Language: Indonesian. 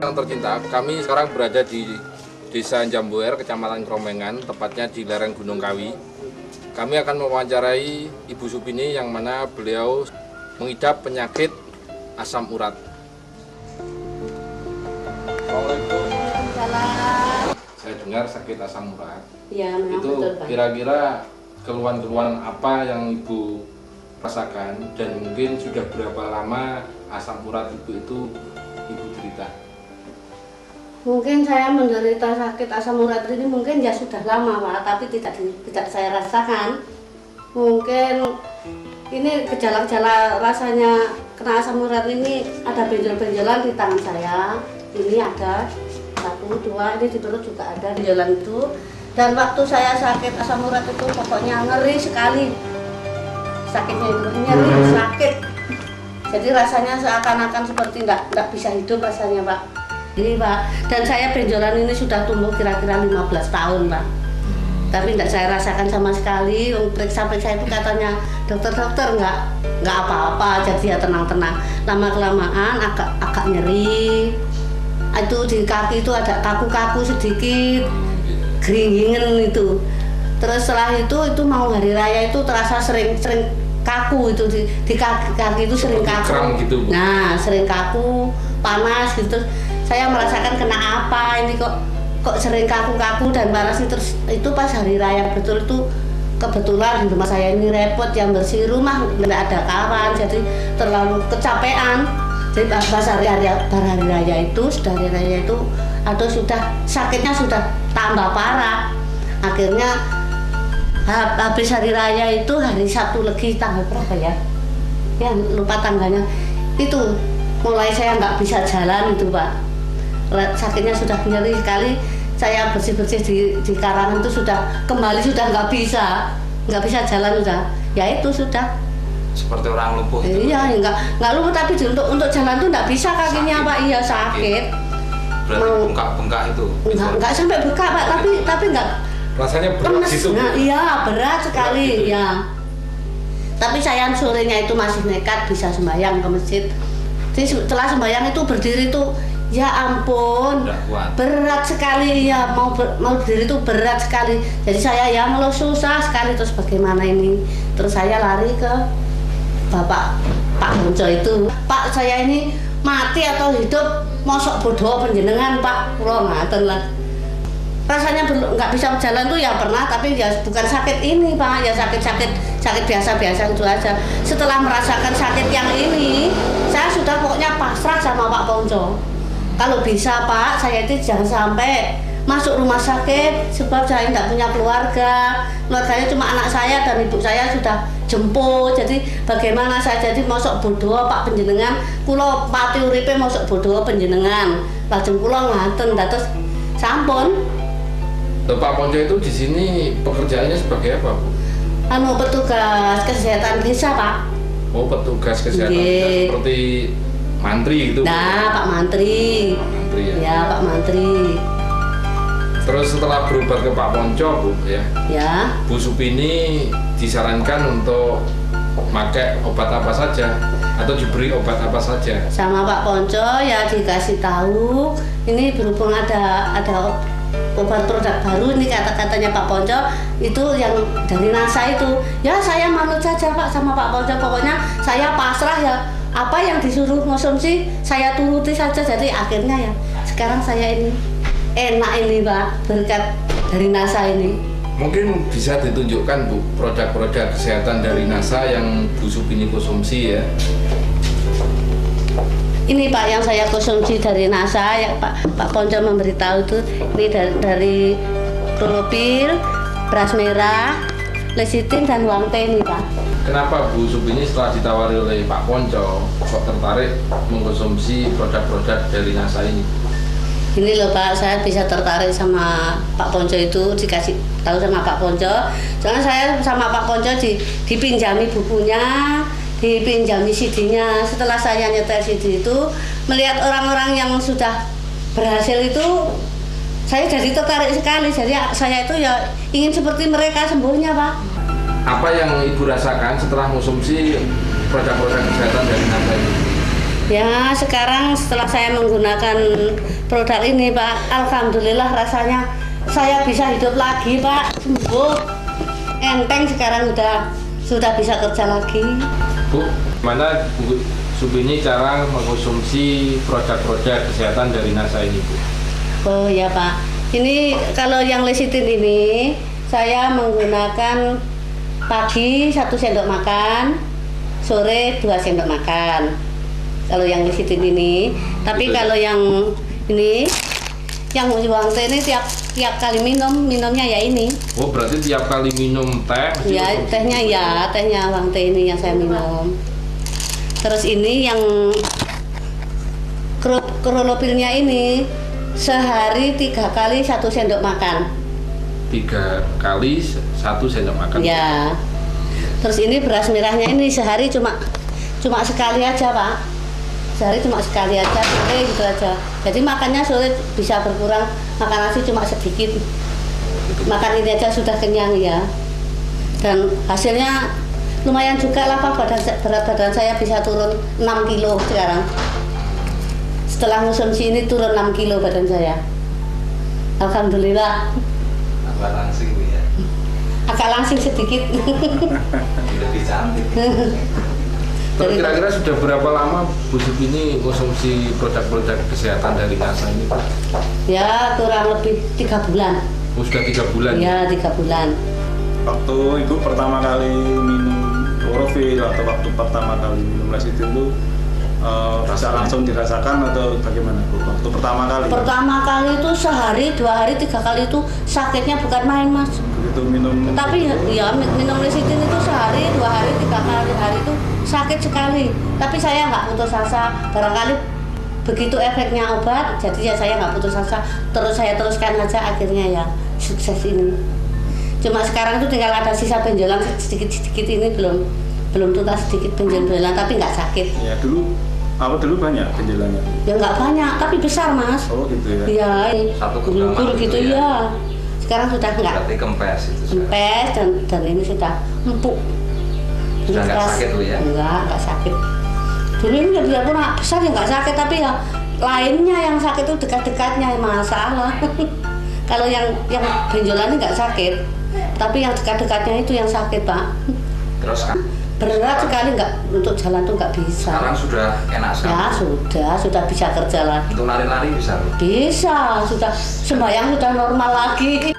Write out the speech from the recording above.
Yang tercinta, kami sekarang berada di Desa Jambuer, Kecamatan Kromengan, tepatnya di lereng Gunung Kawi. Kami akan mewawancarai Ibu Supini yang mana beliau mengidap penyakit asam urat. Assalamualaikum. Saya dengar sakit asam urat. Ya, itu kira-kira keluhan-keluhan apa yang Ibu rasakan dan mungkin sudah berapa lama asam urat itu Ibu derita? Mungkin saya menderita sakit asam urat ini mungkin ya sudah lama Pak, tapi tidak saya rasakan. Mungkin ini gejala-gejala rasanya kena asam urat ini ada benjol-benjolan di tangan saya. Ini ada 1, 2, ini di perut juga ada benjolan itu. Dan waktu saya sakit asam urat itu pokoknya ngeri sekali. Sakitnya itu nyeri, sakit. Jadi rasanya seakan-akan seperti enggak bisa hidup rasanya Pak. Ini Pak, dan saya benjolan ini sudah tumbuh kira-kira 15 tahun Pak. Tapi tidak saya rasakan sama sekali. Periksa-periksa itu katanya dokter-dokter nggak apa-apa, jadi ya tenang-tenang. Lama-kelamaan agak nyeri. Itu di kaki itu ada kaku-kaku sedikit, geringingan itu. Terus setelah itu mau hari raya itu terasa sering kaku itu di kaki itu sering kaku. Gitu, nah sering kaku, panas gitu. Saya merasakan kena apa ini kok sering kaku-kaku dan panas. Terus itu pas hari raya betul itu kebetulan di rumah saya ini repot yang bersih rumah, tidak ada kawan, jadi terlalu kecapean. Jadi pas hari raya itu atau sudah sakitnya sudah tambah parah. Akhirnya habis hari raya itu hari Sabtu Legi tanggal berapa ya? Ya lupa tanggalnya. Itu mulai saya nggak bisa jalan itu Pak. Sakitnya sudah nyeri sekali. Saya bersih-bersih di karangan itu sudah nggak bisa jalan sudah. Ya itu sudah. Seperti orang lumpuh itu. Iya, nggak lumpuh tapi untuk jalan tuh nggak bisa kakinya sakit. Pak. Iya sakit. Berarti bengkak itu. Nggak sampai bengkak Pak, tapi nggak. Rasanya berat gitu. Nah, iya berat sekali ya. Tapi saya sorenya itu masih nekat bisa sembahyang ke masjid. Jadi setelah sembahyang itu berdiri tuh ya ampun, berat sekali ya, mau berdiri itu berat sekali. Jadi saya ya ngeluh susah sekali. Terus bagaimana ini? Terus saya lari ke Pak Bonco itu. Pak, saya ini mati atau hidup, mosok bodoh penjenengan Pak, pulau ngaten lah. Rasanya nggak bisa jalan tuh ya pernah, tapi ya bukan sakit ini Pak, ya sakit biasa-biasa itu aja. Setelah merasakan sakit yang ini, saya sudah pokoknya pasrah sama Pak Bonco. Kalau bisa Pak, saya itu jangan sampai masuk rumah sakit sebab saya tidak punya keluarganya cuma anak saya dan ibu saya sudah jemput. Jadi bagaimana saya jadi mosok bodoh Pak penjenengan, kulo pati uripe mosok bodoh penjenengan, lajeng kulo ngaten dados sampun. Pak Ponco itu di sini pekerjaannya sebagai apa Bu? Petugas kesehatan desa Pak. Oh petugas kesehatan desa seperti mantri gitu. Nah Pak Mantri. Pak Mantri ya. Ya Pak Mantri. Terus setelah berobat ke Pak Ponco Bu ya. Ya. Bu Supini disarankan untuk pakai obat apa saja atau diberi obat apa saja? Sama Pak Ponco ya dikasih tahu ini berhubung ada obat produk baru ini katanya Pak Ponco itu yang dari NASA itu. Ya saya manut saja Pak sama Pak Ponco, pokoknya saya pasrah ya, apa yang disuruh konsumsi saya turuti saja. Jadi akhirnya ya sekarang saya ini enak ini Pak berkat dari NASA ini. Mungkin bisa ditunjukkan Bu produk-produk kesehatan dari NASA yang Bu Supini konsumsi ya. Ini Pak yang saya konsumsi dari NASA ya Pak Ponco memberitahu itu ini dari klorofil, beras merah, lecitin dan wangte ini Pak. Kenapa Bu Supini setelah ditawari oleh Pak Ponco kok tertarik mengkonsumsi produk-produk dari NASA ini? Ini loh Pak, saya bisa tertarik sama Pak Ponco itu, dikasih tahu sama Pak Ponco. Soalnya saya sama Pak Ponco dipinjami bukunya, dipinjami CD-nya. Setelah saya nyetel CD itu, melihat orang-orang yang sudah berhasil itu, saya jadi tertarik sekali. Jadi saya itu ya ingin seperti mereka sembuhnya Pak. Apa yang Ibu rasakan setelah mengkonsumsi produk-produk kesehatan dari NASA ini? Ya, sekarang setelah saya menggunakan produk ini, Pak, alhamdulillah rasanya saya bisa hidup lagi, Pak. Sembuh. Enteng sekarang sudah bisa kerja lagi. Bu, mana Bu Supini cara mengkonsumsi produk-produk kesehatan dari NASA ini, Bu? Oh ya, Pak. Ini kalau yang lecitin ini saya menggunakan pagi 1 sendok makan, sore 2 sendok makan. Kalau yang lecitin ini, tapi Betul. kalau yang ini, yang Wang Teh ini tiap kali minumnya ya ini. Oh, berarti tiap kali minum teh mesti Ya, konsumsi tehnya Wang Teh ini yang saya minum. Terus ini yang Kronopilnya ini sehari 3 kali 1 sendok makan. 3 kali 1 sendok makan. Ya. Terus ini beras merahnya ini sehari cuma sekali aja, Pak. Sehari cuma sekali aja, sore gitu aja. Jadi makannya sore bisa berkurang, makan nasi cuma sedikit. Makan ini aja sudah kenyang ya. Dan hasilnya lumayan juga lah, Pak. Berat badan saya bisa turun 6 kilo sekarang. Setelah konsumsi ini turun 6 kilo badan saya. Alhamdulillah. Agak langsing Bu ya. Agak langsing sedikit. Lebih cantik. Terus kira-kira sudah berapa lama Bu Supini konsumsi produk-produk kesehatan dari NASA ini, Pak? Ya, kurang lebih 3 bulan. Oh, sudah 3 bulan? Ya, 3 bulan. Waktu Ibu pertama kali minum klorofil atau waktu pertama kali minum lecitin itu bisa langsung dirasakan atau bagaimana Bu? Waktu pertama kali? Pertama kali itu sehari, 2 hari, 3 kali itu sakitnya bukan main, Mas. Begitu minum. Tapi ya minum lecitin itu sehari, 2 hari, 3 kali hari itu sakit sekali. Tapi saya nggak putus asa. Barangkali begitu efeknya obat, jadi ya saya nggak putus asa. Terus saya teruskan aja, akhirnya ya sukses ini. Cuma sekarang itu tinggal ada sisa benjolan sedikit-sedikit ini belum tuntas sedikit benjolan, tapi nggak sakit. Ya dulu banyak benjolannya. Ya nggak banyak, tapi besar, Mas. Oh gitu ya. Iya, Satu genggaman gugur gitu gitu ya. ya. Sekarang sudah nggak Berarti kempes itu sudah. empes dan ini sudah empuk. Sudah nggak Keras. sakit, Bu, ya? Nggak sakit. Dulu ini ya biarpun besar ya nggak sakit, tapi ya lainnya yang sakit itu dekat-dekatnya masalah. Kalau yang benjolan ini nggak sakit, tapi yang dekat-dekatnya itu yang sakit, Pak. Terus kan Berat sekali, nggak untuk jalan tuh nggak bisa. sekarang sudah enak sekali. Ya sudah bisa kerja lagi. Untuk lari-lari bisa Bu? Bisa, sudah sembahyang sudah normal lagi.